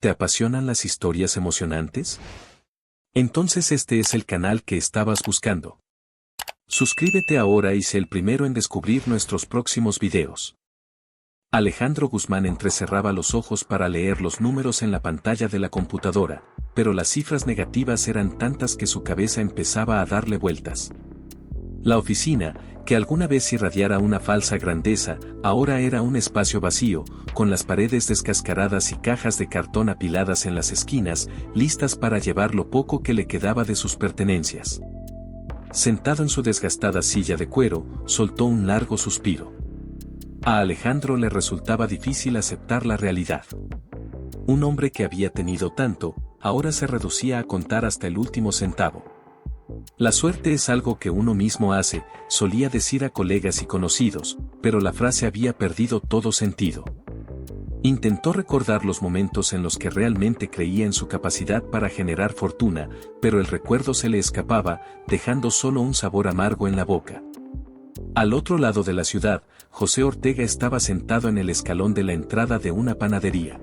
¿Te apasionan las historias emocionantes? Entonces este es el canal que estabas buscando. Suscríbete ahora y sé el primero en descubrir nuestros próximos videos. Alejandro Guzmán entrecerraba los ojos para leer los números en la pantalla de la computadora, pero las cifras negativas eran tantas que su cabeza empezaba a darle vueltas. La oficina, que alguna vez irradiara una falsa grandeza, ahora era un espacio vacío, con las paredes descascaradas y cajas de cartón apiladas en las esquinas, listas para llevar lo poco que le quedaba de sus pertenencias. Sentado en su desgastada silla de cuero, soltó un largo suspiro. A Alejandro le resultaba difícil aceptar la realidad. Un hombre que había tenido tanto, ahora se reducía a contar hasta el último centavo. La suerte es algo que uno mismo hace, solía decir a colegas y conocidos, pero la frase había perdido todo sentido. Intentó recordar los momentos en los que realmente creía en su capacidad para generar fortuna, pero el recuerdo se le escapaba, dejando solo un sabor amargo en la boca. Al otro lado de la ciudad, José Ortega estaba sentado en el escalón de la entrada de una panadería.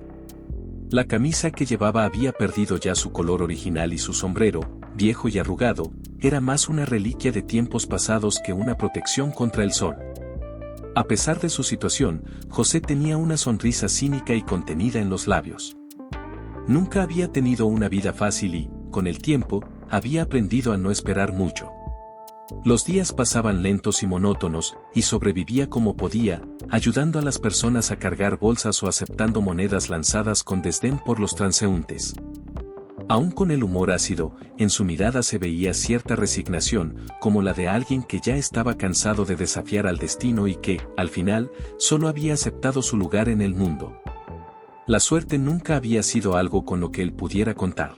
La camisa que llevaba había perdido ya su color original y su sombrero, viejo y arrugado, era más una reliquia de tiempos pasados que una protección contra el sol. A pesar de su situación, José tenía una sonrisa cínica y contenida en los labios. Nunca había tenido una vida fácil y, con el tiempo, había aprendido a no esperar mucho. Los días pasaban lentos y monótonos, y sobrevivía como podía, ayudando a las personas a cargar bolsas o aceptando monedas lanzadas con desdén por los transeúntes. Aún con el humor ácido, en su mirada se veía cierta resignación, como la de alguien que ya estaba cansado de desafiar al destino y que, al final, solo había aceptado su lugar en el mundo. La suerte nunca había sido algo con lo que él pudiera contar.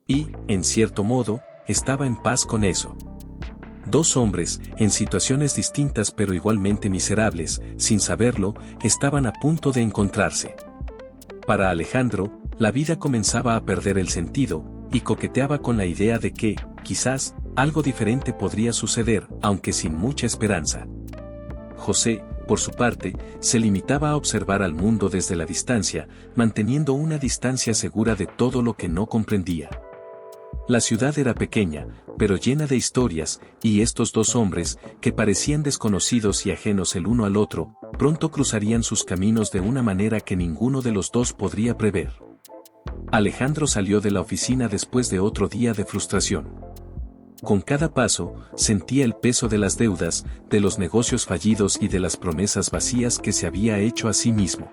Y, en cierto modo, estaba en paz con eso. Dos hombres, en situaciones distintas pero igualmente miserables, sin saberlo, estaban a punto de encontrarse. Para Alejandro, la vida comenzaba a perder el sentido, y coqueteaba con la idea de que, quizás, algo diferente podría suceder, aunque sin mucha esperanza. José, por su parte, se limitaba a observar al mundo desde la distancia, manteniendo una distancia segura de todo lo que no comprendía. La ciudad era pequeña, pero llena de historias, y estos dos hombres, que parecían desconocidos y ajenos el uno al otro, pronto cruzarían sus caminos de una manera que ninguno de los dos podría prever. Alejandro salió de la oficina después de otro día de frustración. Con cada paso, sentía el peso de las deudas, de los negocios fallidos y de las promesas vacías que se había hecho a sí mismo.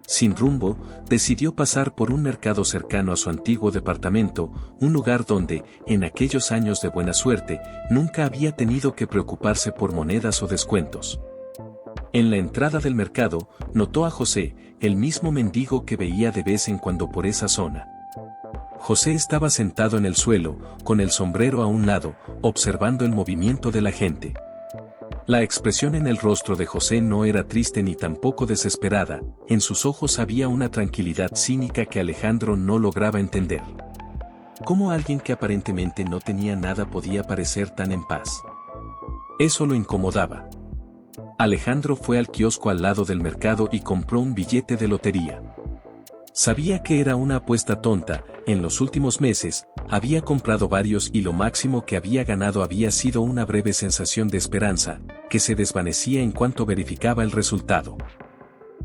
Sin rumbo, decidió pasar por un mercado cercano a su antiguo departamento, un lugar donde, en aquellos años de buena suerte, nunca había tenido que preocuparse por monedas o descuentos. En la entrada del mercado, notó a José, el mismo mendigo que veía de vez en cuando por esa zona. José estaba sentado en el suelo, con el sombrero a un lado, observando el movimiento de la gente. La expresión en el rostro de José no era triste ni tampoco desesperada, en sus ojos había una tranquilidad cínica que Alejandro no lograba entender. ¿Cómo alguien que aparentemente no tenía nada podía parecer tan en paz? Eso lo incomodaba. Alejandro fue al kiosco al lado del mercado y compró un billete de lotería. Sabía que era una apuesta tonta, en los últimos meses, había comprado varios y lo máximo que había ganado había sido una breve sensación de esperanza, que se desvanecía en cuanto verificaba el resultado.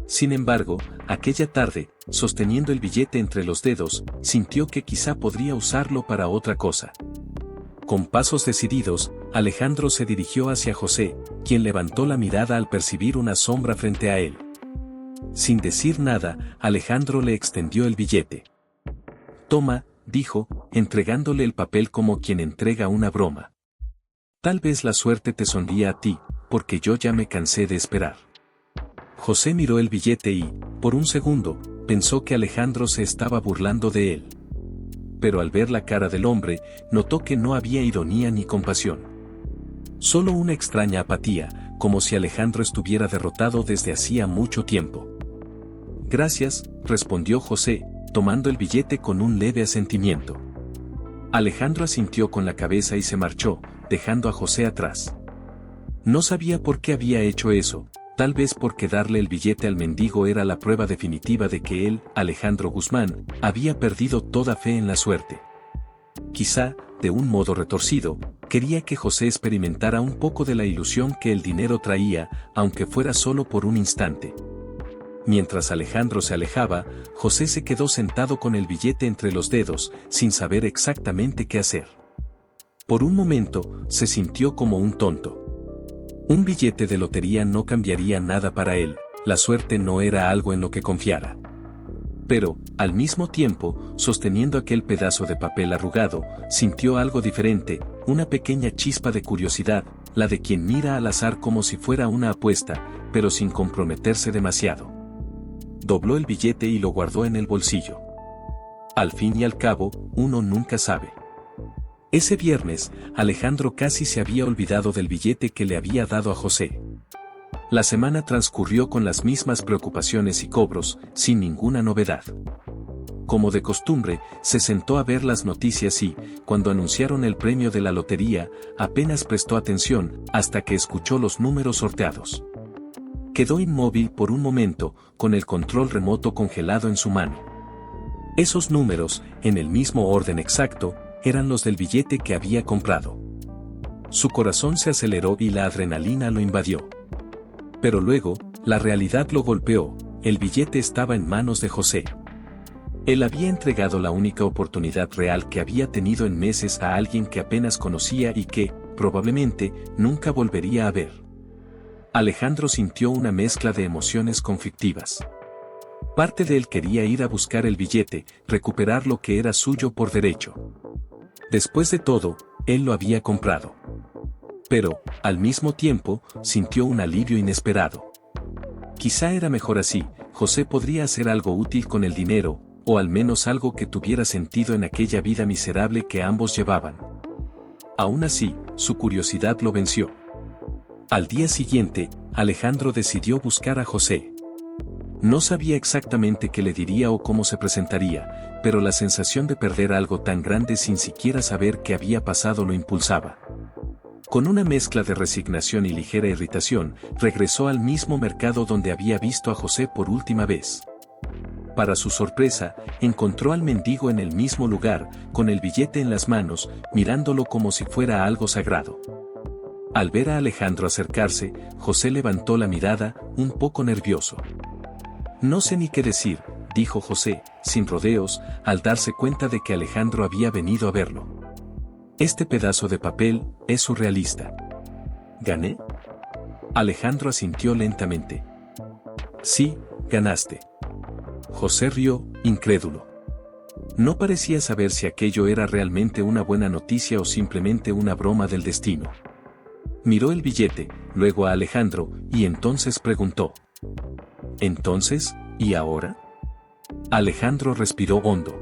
Sin embargo, aquella tarde, sosteniendo el billete entre los dedos, sintió que quizá podría usarlo para otra cosa. Con pasos decididos, Alejandro se dirigió hacia José, quien levantó la mirada al percibir una sombra frente a él. Sin decir nada, Alejandro le extendió el billete. «Toma», dijo, entregándole el papel como quien entrega una broma. «Tal vez la suerte te sonría a ti, porque yo ya me cansé de esperar». José miró el billete y, por un segundo, pensó que Alejandro se estaba burlando de él. Pero al ver la cara del hombre, notó que no había ironía ni compasión. Solo una extraña apatía, como si Alejandro estuviera derrotado desde hacía mucho tiempo. «Gracias», respondió José, tomando el billete con un leve asentimiento. Alejandro asintió con la cabeza y se marchó, dejando a José atrás. No sabía por qué había hecho eso, tal vez porque darle el billete al mendigo era la prueba definitiva de que él, Alejandro Guzmán, había perdido toda fe en la suerte. Quizá, de un modo retorcido, quería que José experimentara un poco de la ilusión que el dinero traía, aunque fuera solo por un instante. Mientras Alejandro se alejaba, José se quedó sentado con el billete entre los dedos, sin saber exactamente qué hacer. Por un momento, se sintió como un tonto. Un billete de lotería no cambiaría nada para él, la suerte no era algo en lo que confiara. Pero, al mismo tiempo, sosteniendo aquel pedazo de papel arrugado, sintió algo diferente, una pequeña chispa de curiosidad, la de quien mira al azar como si fuera una apuesta, pero sin comprometerse demasiado. Dobló el billete y lo guardó en el bolsillo. Al fin y al cabo, uno nunca sabe. Ese viernes, Alejandro casi se había olvidado del billete que le había dado a José. La semana transcurrió con las mismas preocupaciones y cobros, sin ninguna novedad. Como de costumbre, se sentó a ver las noticias y, cuando anunciaron el premio de la lotería, apenas prestó atención, hasta que escuchó los números sorteados. Quedó inmóvil por un momento, con el control remoto congelado en su mano. Esos números, en el mismo orden exacto, eran los del billete que había comprado. Su corazón se aceleró y la adrenalina lo invadió. Pero luego, la realidad lo golpeó, el billete estaba en manos de José. Él había entregado la única oportunidad real que había tenido en meses a alguien que apenas conocía y que, probablemente, nunca volvería a ver. Alejandro sintió una mezcla de emociones conflictivas. Parte de él quería ir a buscar el billete, recuperar lo que era suyo por derecho. Después de todo, él lo había comprado. Pero, al mismo tiempo, sintió un alivio inesperado. Quizá era mejor así, José podría hacer algo útil con el dinero, o al menos algo que tuviera sentido en aquella vida miserable que ambos llevaban. Aún así, su curiosidad lo venció. Al día siguiente, Alejandro decidió buscar a José. No sabía exactamente qué le diría o cómo se presentaría, pero la sensación de perder algo tan grande sin siquiera saber qué había pasado lo impulsaba. Con una mezcla de resignación y ligera irritación, regresó al mismo mercado donde había visto a José por última vez. Para su sorpresa, encontró al mendigo en el mismo lugar, con el billete en las manos, mirándolo como si fuera algo sagrado. Al ver a Alejandro acercarse, José levantó la mirada, un poco nervioso. No sé ni qué decir, dijo José, sin rodeos, al darse cuenta de que Alejandro había venido a verlo. Este pedazo de papel es surrealista. ¿Gané? Alejandro asintió lentamente. Sí, ganaste. José rió, incrédulo. No parecía saber si aquello era realmente una buena noticia o simplemente una broma del destino. Miró el billete, luego a Alejandro, y entonces preguntó. ¿Entonces, y ahora? Alejandro respiró hondo.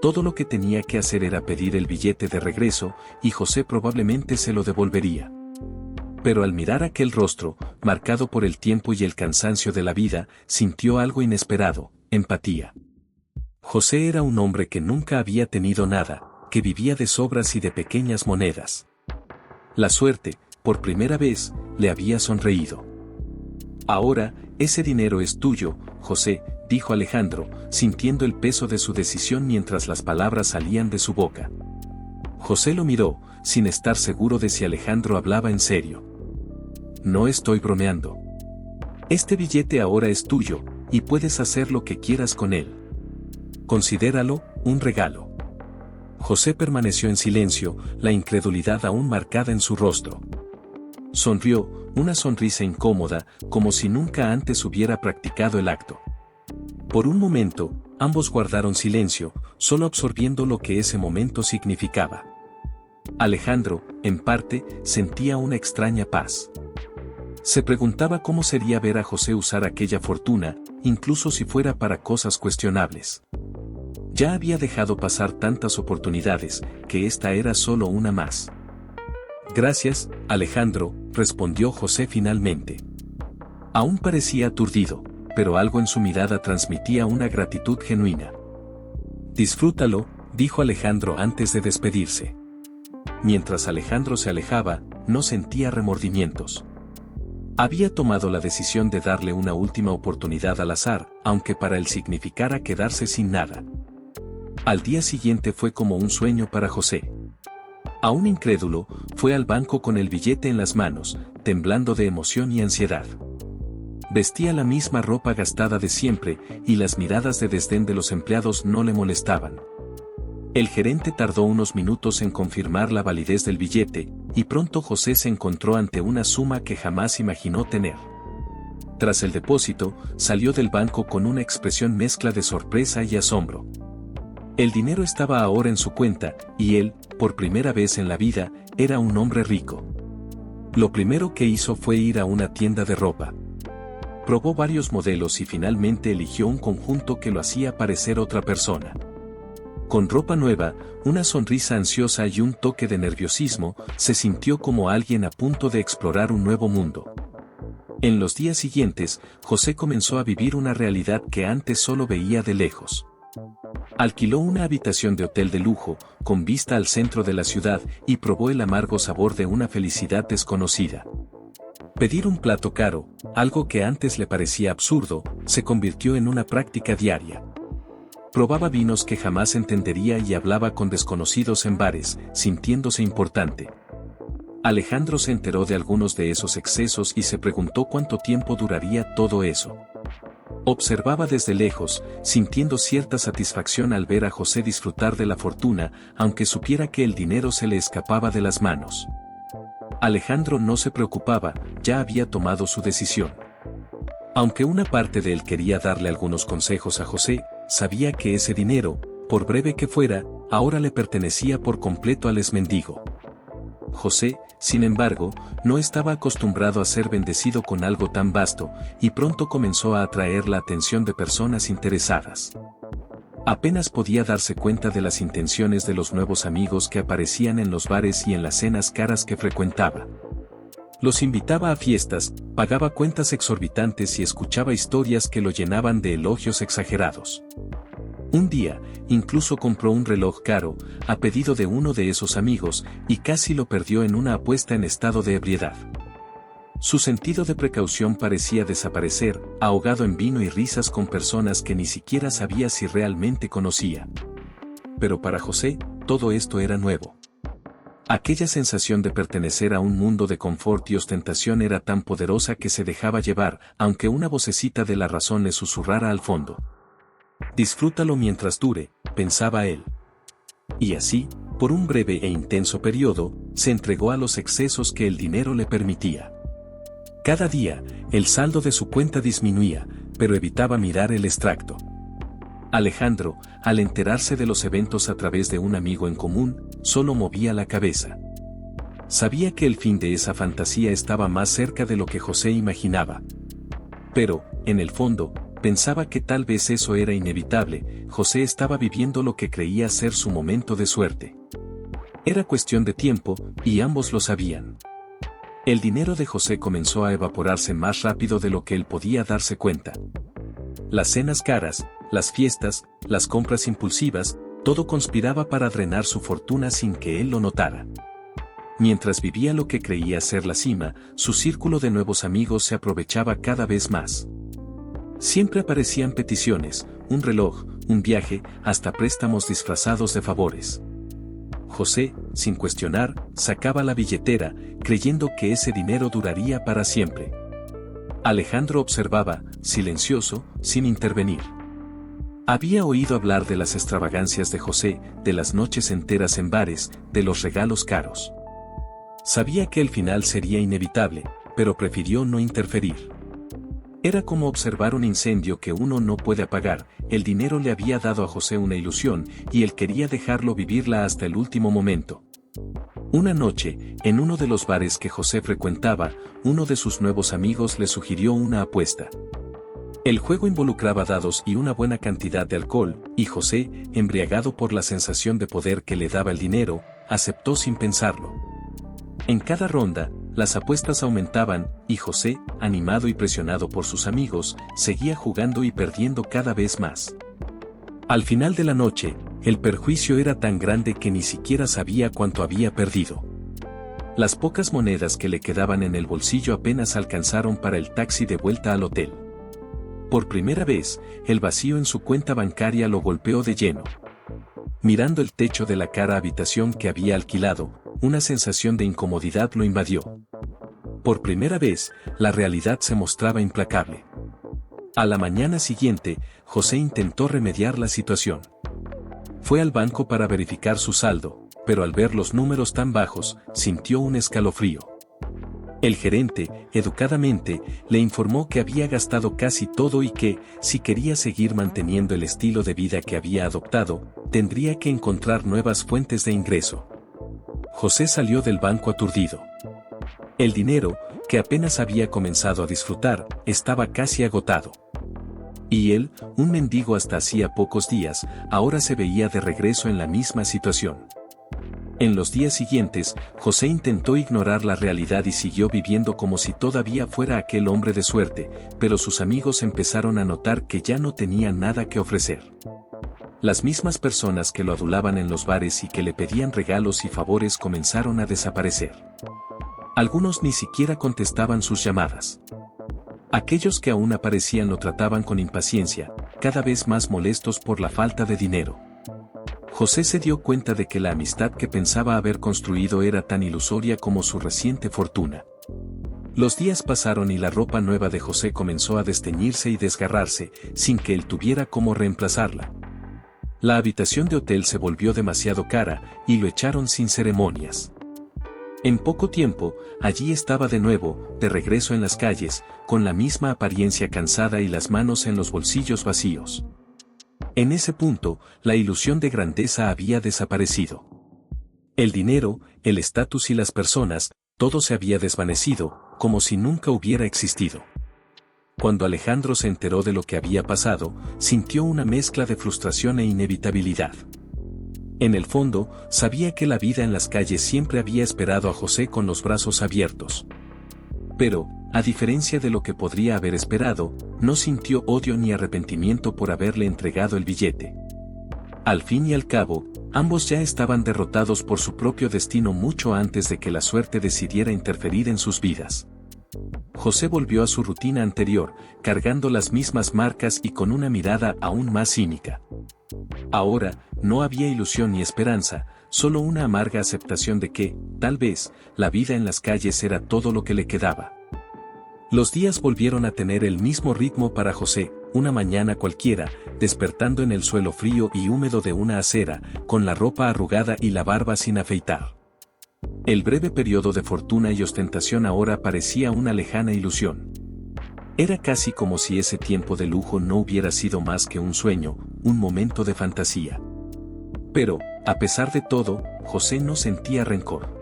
Todo lo que tenía que hacer era pedir el billete de regreso, y José probablemente se lo devolvería. Pero al mirar aquel rostro, marcado por el tiempo y el cansancio de la vida, sintió algo inesperado, empatía. José era un hombre que nunca había tenido nada, que vivía de sobras y de pequeñas monedas. La suerte, por primera vez, le había sonreído. Ahora, ese dinero es tuyo, José, dijo Alejandro, sintiendo el peso de su decisión mientras las palabras salían de su boca. José lo miró, sin estar seguro de si Alejandro hablaba en serio. No estoy bromeando. Este billete ahora es tuyo, y puedes hacer lo que quieras con él. Considéralo un regalo. José permaneció en silencio, la incredulidad aún marcada en su rostro. Sonrió, una sonrisa incómoda, como si nunca antes hubiera practicado el acto. Por un momento, ambos guardaron silencio, solo absorbiendo lo que ese momento significaba. Alejandro, en parte, sentía una extraña paz. Se preguntaba cómo sería ver a José usar aquella fortuna, incluso si fuera para cosas cuestionables. Ya había dejado pasar tantas oportunidades, que esta era solo una más. Gracias, Alejandro, respondió José finalmente. Aún parecía aturdido, pero algo en su mirada transmitía una gratitud genuina. Disfrútalo, dijo Alejandro antes de despedirse. Mientras Alejandro se alejaba, no sentía remordimientos. Había tomado la decisión de darle una última oportunidad al azar, aunque para él significara quedarse sin nada. Al día siguiente fue como un sueño para José. Aún incrédulo, fue al banco con el billete en las manos, temblando de emoción y ansiedad. Vestía la misma ropa gastada de siempre, y las miradas de desdén de los empleados no le molestaban. El gerente tardó unos minutos en confirmar la validez del billete, y pronto José se encontró ante una suma que jamás imaginó tener. Tras el depósito, salió del banco con una expresión mezcla de sorpresa y asombro. El dinero estaba ahora en su cuenta, y él, por primera vez en la vida, era un hombre rico. Lo primero que hizo fue ir a una tienda de ropa. Probó varios modelos y finalmente eligió un conjunto que lo hacía parecer otra persona. Con ropa nueva, una sonrisa ansiosa y un toque de nerviosismo, se sintió como alguien a punto de explorar un nuevo mundo. En los días siguientes, José comenzó a vivir una realidad que antes solo veía de lejos. Alquiló una habitación de hotel de lujo, con vista al centro de la ciudad, y probó el amargo sabor de una felicidad desconocida. Pedir un plato caro, algo que antes le parecía absurdo, se convirtió en una práctica diaria. Probaba vinos que jamás entendería y hablaba con desconocidos en bares, sintiéndose importante. Alejandro se enteró de algunos de esos excesos y se preguntó cuánto tiempo duraría todo eso. Observaba desde lejos, sintiendo cierta satisfacción al ver a José disfrutar de la fortuna, aunque supiera que el dinero se le escapaba de las manos. Alejandro no se preocupaba, ya había tomado su decisión. Aunque una parte de él quería darle algunos consejos a José, sabía que ese dinero, por breve que fuera, ahora le pertenecía por completo al exmendigo. José, sin embargo, no estaba acostumbrado a ser bendecido con algo tan vasto, y pronto comenzó a atraer la atención de personas interesadas. Apenas podía darse cuenta de las intenciones de los nuevos amigos que aparecían en los bares y en las cenas caras que frecuentaba. Los invitaba a fiestas, pagaba cuentas exorbitantes y escuchaba historias que lo llenaban de elogios exagerados. Un día, incluso compró un reloj caro, a pedido de uno de esos amigos, y casi lo perdió en una apuesta en estado de ebriedad. Su sentido de precaución parecía desaparecer, ahogado en vino y risas con personas que ni siquiera sabía si realmente conocía. Pero para José, todo esto era nuevo. Aquella sensación de pertenecer a un mundo de confort y ostentación era tan poderosa que se dejaba llevar, aunque una vocecita de la razón le susurrara al fondo. Disfrútalo mientras dure, pensaba él. Y así, por un breve e intenso periodo, se entregó a los excesos que el dinero le permitía. Cada día, el saldo de su cuenta disminuía, pero evitaba mirar el extracto. Alejandro, al enterarse de los eventos a través de un amigo en común, solo movía la cabeza. Sabía que el fin de esa fantasía estaba más cerca de lo que José imaginaba. Pero, en el fondo, pensaba que tal vez eso era inevitable. José estaba viviendo lo que creía ser su momento de suerte. Era cuestión de tiempo, y ambos lo sabían. El dinero de José comenzó a evaporarse más rápido de lo que él podía darse cuenta. Las cenas caras, las fiestas, las compras impulsivas, todo conspiraba para drenar su fortuna sin que él lo notara. Mientras vivía lo que creía ser la cima, su círculo de nuevos amigos se aprovechaba cada vez más. Siempre aparecían peticiones, un reloj, un viaje, hasta préstamos disfrazados de favores. José, sin cuestionar, sacaba la billetera, creyendo que ese dinero duraría para siempre. Alejandro observaba, silencioso, sin intervenir. Había oído hablar de las extravagancias de José, de las noches enteras en bares, de los regalos caros. Sabía que el final sería inevitable, pero prefirió no interferir. Era como observar un incendio que uno no puede apagar. El dinero le había dado a José una ilusión, y él quería dejarlo vivirla hasta el último momento. Una noche, en uno de los bares que José frecuentaba, uno de sus nuevos amigos le sugirió una apuesta. El juego involucraba dados y una buena cantidad de alcohol, y José, embriagado por la sensación de poder que le daba el dinero, aceptó sin pensarlo. En cada ronda, las apuestas aumentaban, y José, animado y presionado por sus amigos, seguía jugando y perdiendo cada vez más. Al final de la noche, el perjuicio era tan grande que ni siquiera sabía cuánto había perdido. Las pocas monedas que le quedaban en el bolsillo apenas alcanzaron para el taxi de vuelta al hotel. Por primera vez, el vacío en su cuenta bancaria lo golpeó de lleno. Mirando el techo de la cara habitación que había alquilado, una sensación de incomodidad lo invadió. Por primera vez, la realidad se mostraba implacable. A la mañana siguiente, José intentó remediar la situación. Fue al banco para verificar su saldo, pero al ver los números tan bajos, sintió un escalofrío. El gerente, educadamente, le informó que había gastado casi todo y que, si quería seguir manteniendo el estilo de vida que había adoptado, tendría que encontrar nuevas fuentes de ingreso. José salió del banco aturdido. El dinero, que apenas había comenzado a disfrutar, estaba casi agotado. Y él, un mendigo hasta hacía pocos días, ahora se veía de regreso en la misma situación. En los días siguientes, José intentó ignorar la realidad y siguió viviendo como si todavía fuera aquel hombre de suerte, pero sus amigos empezaron a notar que ya no tenía nada que ofrecer. Las mismas personas que lo adulaban en los bares y que le pedían regalos y favores comenzaron a desaparecer. Algunos ni siquiera contestaban sus llamadas. Aquellos que aún aparecían lo trataban con impaciencia, cada vez más molestos por la falta de dinero. José se dio cuenta de que la amistad que pensaba haber construido era tan ilusoria como su reciente fortuna. Los días pasaron y la ropa nueva de José comenzó a desteñirse y desgarrarse, sin que él tuviera cómo reemplazarla. La habitación de hotel se volvió demasiado cara, y lo echaron sin ceremonias. En poco tiempo, allí estaba de nuevo, de regreso en las calles, con la misma apariencia cansada y las manos en los bolsillos vacíos. En ese punto, la ilusión de grandeza había desaparecido. El dinero, el estatus y las personas, todo se había desvanecido, como si nunca hubiera existido. Cuando Alejandro se enteró de lo que había pasado, sintió una mezcla de frustración e inevitabilidad. En el fondo, sabía que la vida en las calles siempre había esperado a José con los brazos abiertos. Pero, a diferencia de lo que podría haber esperado, no sintió odio ni arrepentimiento por haberle entregado el billete. Al fin y al cabo, ambos ya estaban derrotados por su propio destino mucho antes de que la suerte decidiera interferir en sus vidas. José volvió a su rutina anterior, cargando las mismas marcas y con una mirada aún más cínica. Ahora, no había ilusión ni esperanza, solo una amarga aceptación de que, tal vez, la vida en las calles era todo lo que le quedaba. Los días volvieron a tener el mismo ritmo para José, una mañana cualquiera, despertando en el suelo frío y húmedo de una acera, con la ropa arrugada y la barba sin afeitar. El breve periodo de fortuna y ostentación ahora parecía una lejana ilusión. Era casi como si ese tiempo de lujo no hubiera sido más que un sueño, un momento de fantasía. Pero, a pesar de todo, José no sentía rencor.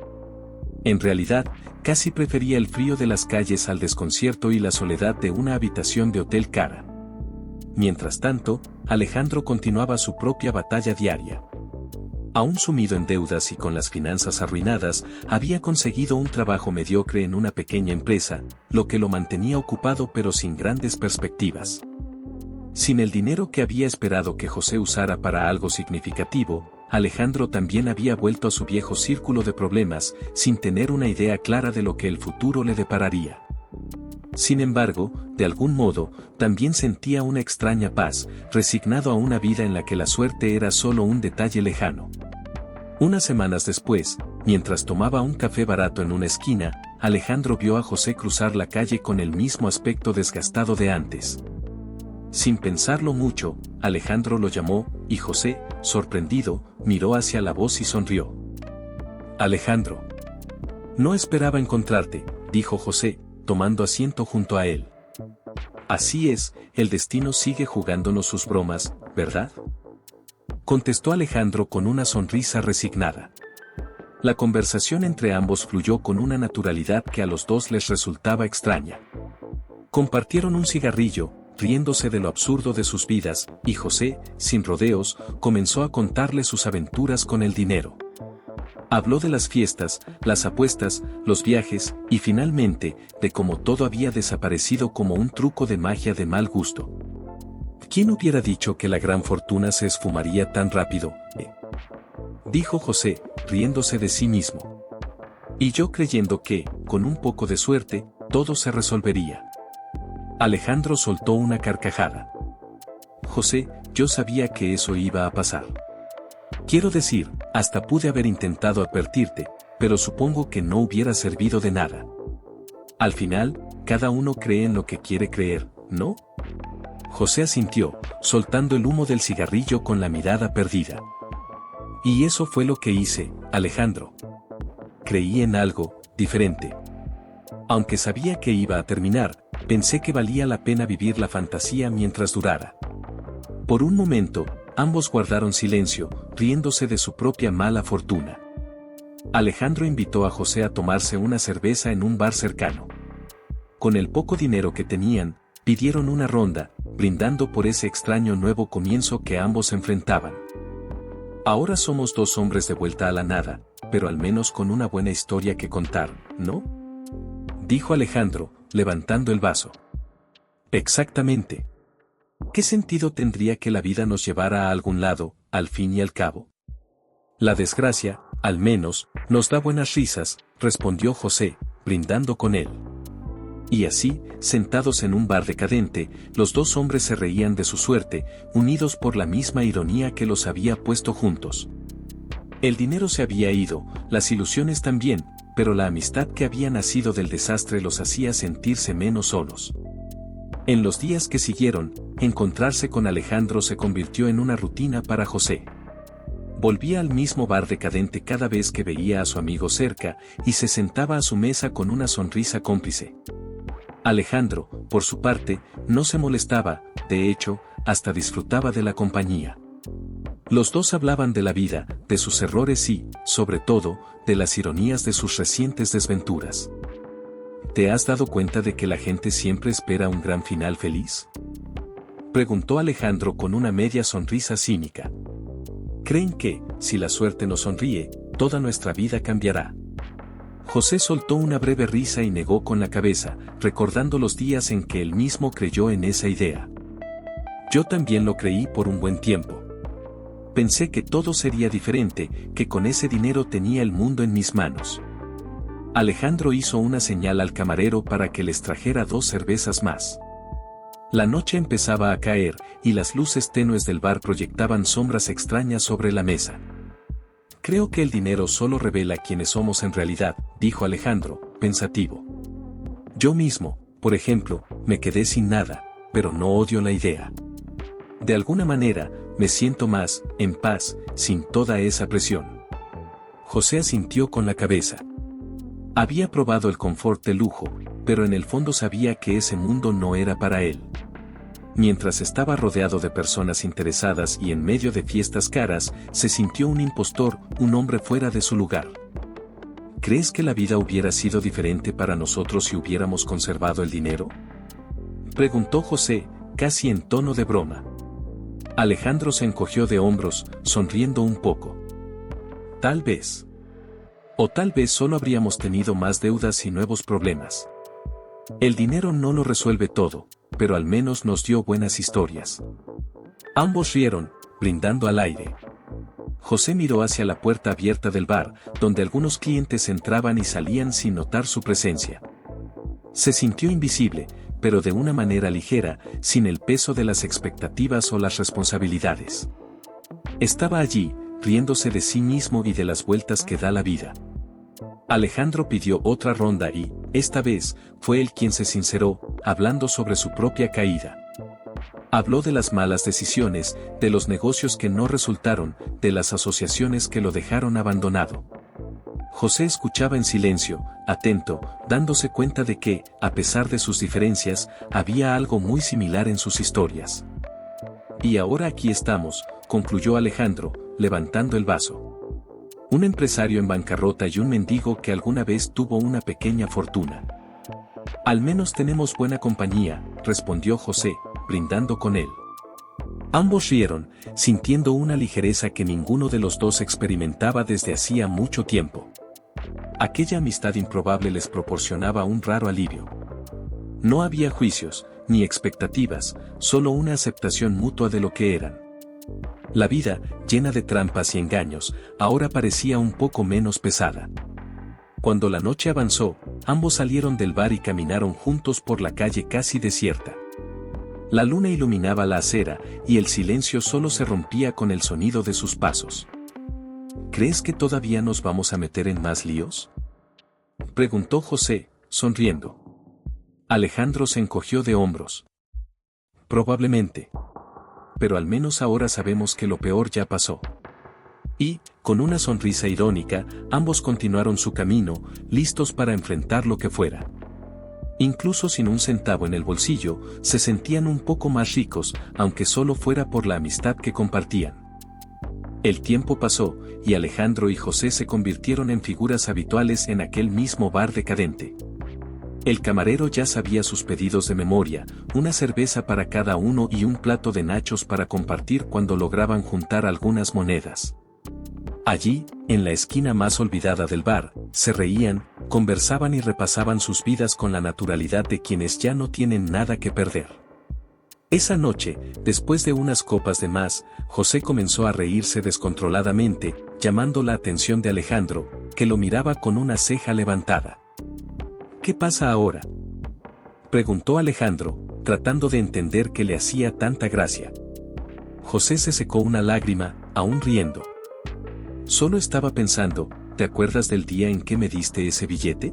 En realidad, casi prefería el frío de las calles al desconcierto y la soledad de una habitación de hotel cara. Mientras tanto, Alejandro continuaba su propia batalla diaria. Aún sumido en deudas y con las finanzas arruinadas, había conseguido un trabajo mediocre en una pequeña empresa, lo que lo mantenía ocupado pero sin grandes perspectivas. Sin el dinero que había esperado que José usara para algo significativo, Alejandro también había vuelto a su viejo círculo de problemas, sin tener una idea clara de lo que el futuro le depararía. Sin embargo, de algún modo, también sentía una extraña paz, resignado a una vida en la que la suerte era solo un detalle lejano. Unas semanas después, mientras tomaba un café barato en una esquina, Alejandro vio a José cruzar la calle con el mismo aspecto desgastado de antes. Sin pensarlo mucho, Alejandro lo llamó, y José, sorprendido, miró hacia la voz y sonrió. «Alejandro. No esperaba encontrarte», dijo José, tomando asiento junto a él. «Así es, el destino sigue jugándonos sus bromas, ¿verdad?», contestó Alejandro con una sonrisa resignada. La conversación entre ambos fluyó con una naturalidad que a los dos les resultaba extraña. Compartieron un cigarrillo, riéndose de lo absurdo de sus vidas, y José, sin rodeos, comenzó a contarle sus aventuras con el dinero. Habló de las fiestas, las apuestas, los viajes, y finalmente, de cómo todo había desaparecido como un truco de magia de mal gusto. ¿Quién hubiera dicho que la gran fortuna se esfumaría tan rápido? Dijo José, riéndose de sí mismo. Y yo creyendo que, con un poco de suerte, todo se resolvería. Alejandro soltó una carcajada. José, yo sabía que eso iba a pasar. Quiero decir, hasta pude haber intentado advertirte, pero supongo que no hubiera servido de nada. Al final, cada uno cree en lo que quiere creer, ¿no? José asintió, soltando el humo del cigarrillo con la mirada perdida. Y eso fue lo que hice, Alejandro. Creí en algo diferente. Aunque sabía que iba a terminar, pensé que valía la pena vivir la fantasía mientras durara. Por un momento, ambos guardaron silencio, riéndose de su propia mala fortuna. Alejandro invitó a José a tomarse una cerveza en un bar cercano. Con el poco dinero que tenían, pidieron una ronda, brindando por ese extraño nuevo comienzo que ambos enfrentaban. Ahora somos dos hombres de vuelta a la nada, pero al menos con una buena historia que contar, ¿no? Dijo Alejandro, levantando el vaso. Exactamente. ¿Qué sentido tendría que la vida nos llevara a algún lado, al fin y al cabo? La desgracia, al menos, nos da buenas risas, respondió José, brindando con él. Y así, sentados en un bar decadente, los dos hombres se reían de su suerte, unidos por la misma ironía que los había puesto juntos. El dinero se había ido, las ilusiones también, pero la amistad que había nacido del desastre los hacía sentirse menos solos. En los días que siguieron, encontrarse con Alejandro se convirtió en una rutina para José. Volvía al mismo bar decadente cada vez que veía a su amigo cerca, y se sentaba a su mesa con una sonrisa cómplice. Alejandro, por su parte, no se molestaba, de hecho, hasta disfrutaba de la compañía. Los dos hablaban de la vida, de sus errores y, sobre todo, de las ironías de sus recientes desventuras. ¿Te has dado cuenta de que la gente siempre espera un gran final feliz? Preguntó Alejandro con una media sonrisa cínica. Creen que, si la suerte nos sonríe, toda nuestra vida cambiará. José soltó una breve risa y negó con la cabeza, recordando los días en que él mismo creyó en esa idea. Yo también lo creí por un buen tiempo. Pensé que todo sería diferente, que con ese dinero tenía el mundo en mis manos. Alejandro hizo una señal al camarero para que les trajera 2 cervezas más. La noche empezaba a caer, y las luces tenues del bar proyectaban sombras extrañas sobre la mesa. Creo que el dinero solo revela quiénes somos en realidad, dijo Alejandro, pensativo. Yo mismo, por ejemplo, me quedé sin nada, pero no odio la idea. De alguna manera, me siento más, en paz, sin toda esa presión. José asintió con la cabeza. Había probado el confort de lujo, pero en el fondo sabía que ese mundo no era para él. Mientras estaba rodeado de personas interesadas y en medio de fiestas caras, se sintió un impostor, un hombre fuera de su lugar. ¿Crees que la vida hubiera sido diferente para nosotros si hubiéramos conservado el dinero? Preguntó José, casi en tono de broma. Alejandro se encogió de hombros, sonriendo un poco. Tal vez. O tal vez solo habríamos tenido más deudas y nuevos problemas. El dinero no lo resuelve todo, pero al menos nos dio buenas historias. Ambos rieron, brindando al aire. José miró hacia la puerta abierta del bar, donde algunos clientes entraban y salían sin notar su presencia. Se sintió invisible, pero de una manera ligera, sin el peso de las expectativas o las responsabilidades. Estaba allí, riéndose de sí mismo y de las vueltas que da la vida. Alejandro pidió otra ronda y, esta vez, fue él quien se sinceró, hablando sobre su propia caída. Habló de las malas decisiones, de los negocios que no resultaron, de las asociaciones que lo dejaron abandonado. José escuchaba en silencio, atento, dándose cuenta de que, a pesar de sus diferencias, había algo muy similar en sus historias. Y ahora aquí estamos, concluyó Alejandro, levantando el vaso. Un empresario en bancarrota y un mendigo que alguna vez tuvo una pequeña fortuna. Al menos tenemos buena compañía, respondió José, brindando con él. Ambos rieron, sintiendo una ligereza que ninguno de los dos experimentaba desde hacía mucho tiempo. Aquella amistad improbable les proporcionaba un raro alivio. No había juicios, ni expectativas, solo una aceptación mutua de lo que eran. La vida, llena de trampas y engaños, ahora parecía un poco menos pesada. Cuando la noche avanzó, ambos salieron del bar y caminaron juntos por la calle casi desierta. La luna iluminaba la acera, y el silencio solo se rompía con el sonido de sus pasos. ¿Crees que todavía nos vamos a meter en más líos?, preguntó José, sonriendo. Alejandro se encogió de hombros. Probablemente. Pero al menos ahora sabemos que lo peor ya pasó. Y, con una sonrisa irónica, ambos continuaron su camino, listos para enfrentar lo que fuera. Incluso sin un centavo en el bolsillo, se sentían un poco más ricos, aunque solo fuera por la amistad que compartían. El tiempo pasó, y Alejandro y José se convirtieron en figuras habituales en aquel mismo bar decadente. El camarero ya sabía sus pedidos de memoria, una cerveza para cada uno y un plato de nachos para compartir cuando lograban juntar algunas monedas. Allí, en la esquina más olvidada del bar, se reían, conversaban y repasaban sus vidas con la naturalidad de quienes ya no tienen nada que perder. Esa noche, después de unas copas de más, José comenzó a reírse descontroladamente, llamando la atención de Alejandro, que lo miraba con una ceja levantada. ¿Qué pasa ahora?, preguntó Alejandro, tratando de entender qué le hacía tanta gracia. José se secó una lágrima, aún riendo. Solo estaba pensando, ¿te acuerdas del día en que me diste ese billete?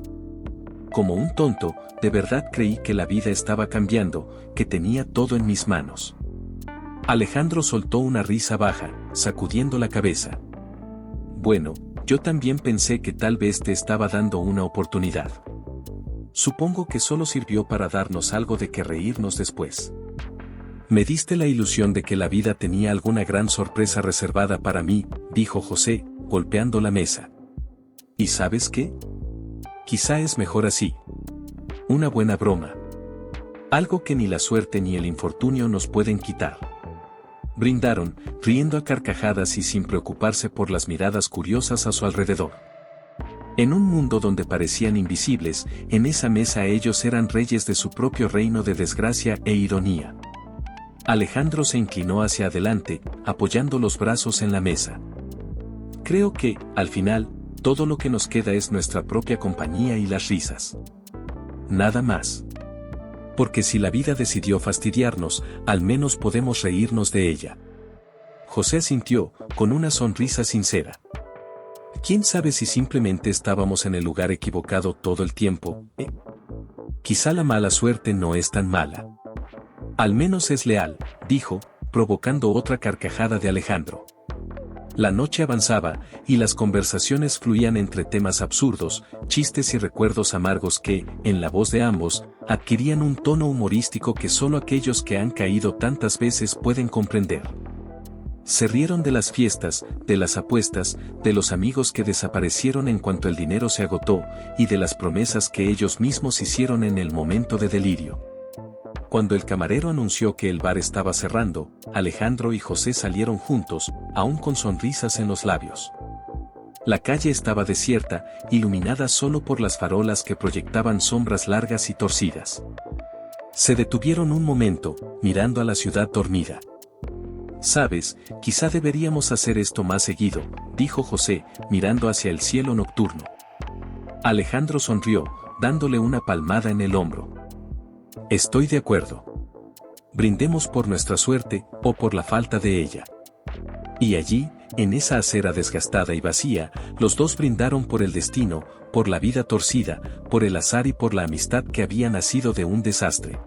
Como un tonto, de verdad creí que la vida estaba cambiando, que tenía todo en mis manos. Alejandro soltó una risa baja, sacudiendo la cabeza. Bueno, yo también pensé que tal vez te estaba dando una oportunidad. Supongo que solo sirvió para darnos algo de que reírnos después. Me diste la ilusión de que la vida tenía alguna gran sorpresa reservada para mí, dijo José, golpeando la mesa. ¿Y sabes qué? Quizá es mejor así. Una buena broma. Algo que ni la suerte ni el infortunio nos pueden quitar. Brindaron, riendo a carcajadas y sin preocuparse por las miradas curiosas a su alrededor. En un mundo donde parecían invisibles, en esa mesa ellos eran reyes de su propio reino de desgracia e ironía. Alejandro se inclinó hacia adelante, apoyando los brazos en la mesa. Creo que, al final, todo lo que nos queda es nuestra propia compañía y las risas. Nada más. Porque si la vida decidió fastidiarnos, al menos podemos reírnos de ella. José asintió, con una sonrisa sincera. ¿Quién sabe si simplemente estábamos en el lugar equivocado todo el tiempo? Quizá la mala suerte no es tan mala. Al menos es leal, dijo, provocando otra carcajada de Alejandro. La noche avanzaba, y las conversaciones fluían entre temas absurdos, chistes y recuerdos amargos que, en la voz de ambos, adquirían un tono humorístico que solo aquellos que han caído tantas veces pueden comprender. Se rieron de las fiestas, de las apuestas, de los amigos que desaparecieron en cuanto el dinero se agotó, y de las promesas que ellos mismos hicieron en el momento de delirio. Cuando el camarero anunció que el bar estaba cerrando, Alejandro y José salieron juntos, aún con sonrisas en los labios. La calle estaba desierta, iluminada solo por las farolas que proyectaban sombras largas y torcidas. Se detuvieron un momento, mirando a la ciudad dormida. «Sabes, quizá deberíamos hacer esto más seguido», dijo José, mirando hacia el cielo nocturno. Alejandro sonrió, dándole una palmada en el hombro. «Estoy de acuerdo. Brindemos por nuestra suerte, o por la falta de ella». Y allí, en esa acera desgastada y vacía, los dos brindaron por el destino, por la vida torcida, por el azar y por la amistad que había nacido de un desastre.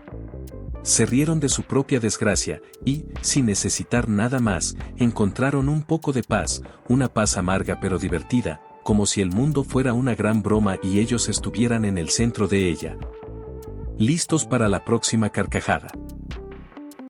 Se rieron de su propia desgracia, y, sin necesitar nada más, encontraron un poco de paz, una paz amarga pero divertida, como si el mundo fuera una gran broma y ellos estuvieran en el centro de ella. Listos para la próxima carcajada.